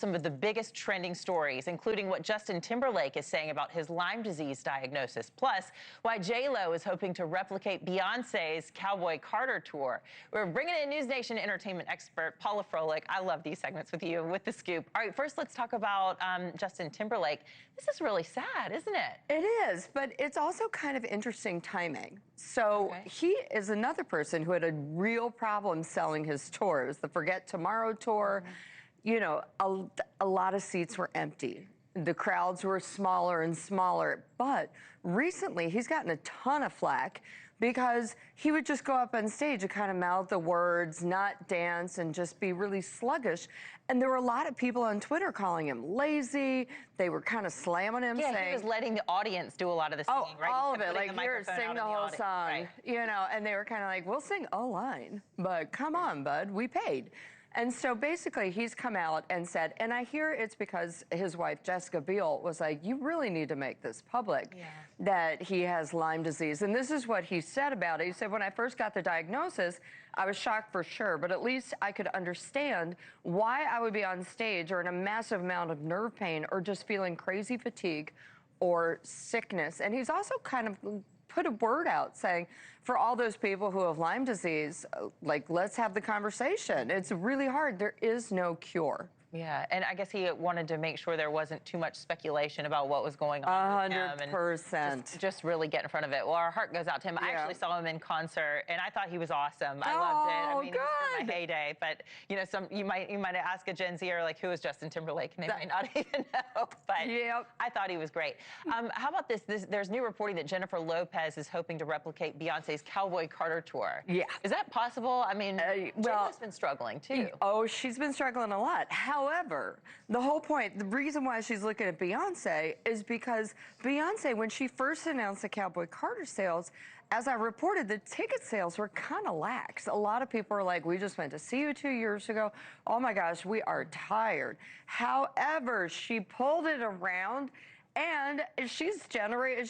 Some of the biggest trending stories, including what Justin Timberlake is saying about his Lyme disease diagnosis, plus why J.Lo is hoping to replicate Beyonce's Cowboy Carter tour. We're bringing in NewsNation entertainment expert Paula Froelich. I love these segments with you, with the scoop. All right, first let's talk about Justin Timberlake. This is really sad, isn't it? It is, but it's also kind of interesting timing. So he is another person who had a real problem selling his tours, the Forget Tomorrow tour. You know, a lot of seats were empty. The crowds were smaller and smaller. But recently, he's gotten a ton of flack because he would just go up on stage and kind of mouth the words, not dance, and just be really sluggish. And there were a lot of people on Twitter calling him lazy. They were kind of slamming him, saying... Yeah, he was letting the audience do a lot of the singing, right? All of it. Like, here, sing the whole song. You know, and they were kind of like, we'll sing a line, but come on, bud, we paid. And so basically he's come out and said, and I hear it's because his wife, Jessica Biel, was like, you really need to make this public, that he has Lyme disease. And this is what he said about it. He said, when I first got the diagnosis, I was shocked for sure, but at least I could understand why I would be on stage or in a massive amount of nerve pain or just feeling crazy fatigue or sickness. And he's also kind of put a word out saying, for all those people who have Lyme disease, like, let's have the conversation. It's really hard. There is no cure. Yeah, and I guess he wanted to make sure there wasn't too much speculation about what was going on with him. 100%. And just really get in front of it. Well, our heart goes out to him. I actually saw him in concert, and I thought he was awesome. I loved it. I mean, it was my heyday. But you know, you might ask a Gen Zer like, who is Justin Timberlake, and they might not even know. But I thought he was great. How about this? There's new reporting that Jennifer Lopez is hoping to replicate Beyonce's Cowboy Carter tour. Yeah, is that possible? I mean, J.Lo's been struggling too. Oh, she's been struggling a lot. However, the whole point, the reason why she's looking at Beyonce is because Beyonce, when she first announced the Cowboy Carter sales, as I reported, the ticket sales were kind of lax. A lot of people are like, we just went to see you 2 years ago. Oh my gosh, we are tired. However, she pulled it around, and she's generated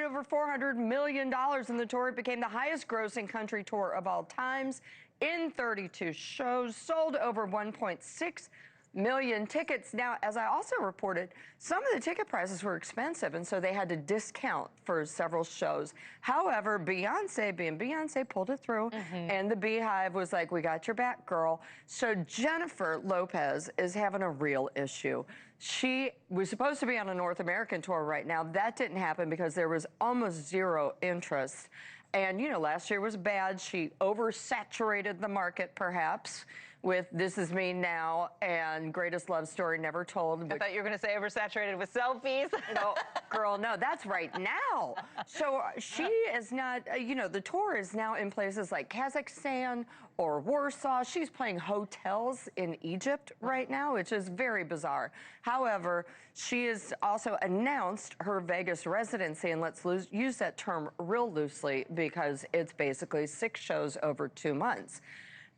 over $400 million in the tour. It became the highest grossing country tour of all times in 32 shows, sold over 1.6 million tickets. Now, as I also reported, some of the ticket prices were expensive, and so they had to discount for several shows. However, Beyonce, being Beyonce, pulled it through, and the Beehive was like, we got your back, girl. So Jennifer Lopez is having a real issue. She was supposed to be on a North American tour right now. That didn't happen because there was almost zero interest. And, you know, last year was bad. She oversaturated the market, perhaps, with This Is Me Now and Greatest Love Story Never Told. I thought you were going to say oversaturated with selfies. No, girl, no, that's right now. So she is not, you know, the tour is now in places like Kazakhstan or Warsaw. She's playing hotels in Egypt right now, which is very bizarre. However, she has also announced her Vegas residency, and let's use that term real loosely because it's basically 6 shows over 2 months.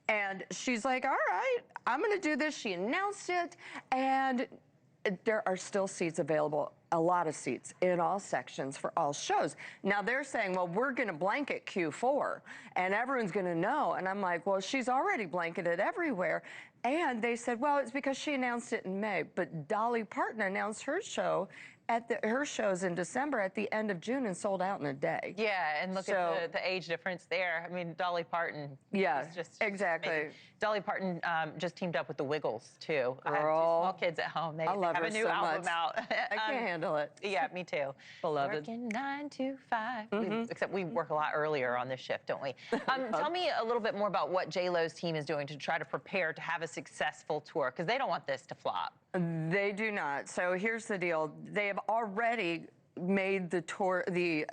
And she's like, all right, I'm going to do this. She announced it, and there are still seats available, a lot of seats in all sections for all shows. Now they're saying, well, we're going to blanket Q4 and everyone's going to know. And I'm like, well, she's already blanketed everywhere. And they said, well, it's because she announced it in May. But Dolly Parton announced her show her shows in December at the end of June and sold out in a day. Yeah, and look at the age difference there. I mean, Dolly Parton. Yeah, just exactly. Amazing. Dolly Parton just teamed up with the Wiggles, too. Girl, I have 2 small kids at home. They have a new album out. I can't handle it. Yeah, me too. Beloved. Working 9 to 5. Except we work a lot earlier on this shift, don't we? Tell me a little bit more about what J.Lo's team is doing to try to prepare to have a successful tour, because they don't want this to flop. They do not. So here's the deal. They have already made the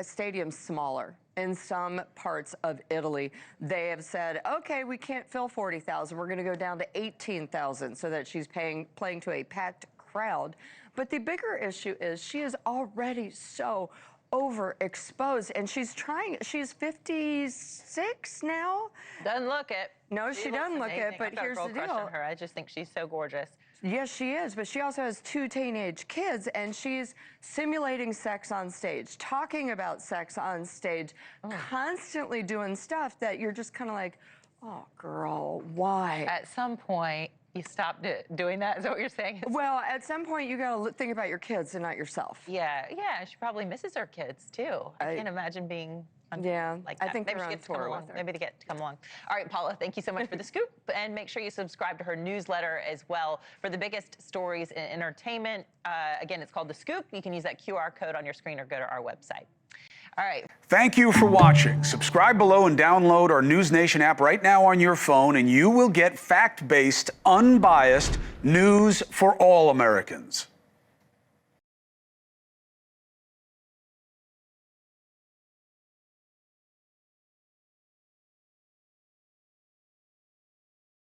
stadium smaller in some parts of Italy. They have said, okay, we can't fill 40,000. We're going to go down to 18,000 so that she's playing to a packed crowd. But the bigger issue is she is already so overexposed, and she's 56 now. Doesn't look it. No, she doesn't look it, but here's the deal. On her. I just think she's so gorgeous. Yes, she is, but she also has 2 teenage kids, and she's simulating sex on stage, talking about sex on stage, constantly doing stuff that you're just kind of like, oh, girl, why? At some point, you stop doing that? Is that what you're saying? Well, at some point, you got to think about your kids and not yourself. Yeah, she probably misses her kids too. I can't imagine being on like that. I think maybe they're she on gets to come tour along. with her. Maybe to get to come along. All right, Paula, thank you so much for the scoop, and make sure you subscribe to her newsletter as well for the biggest stories in entertainment. Again, it's called The Scoop. You can use that QR code on your screen or go to our website. All right. Thank you for watching. Subscribe below and download our NewsNation app right now on your phone, and you will get fact-based, unbiased news for all Americans.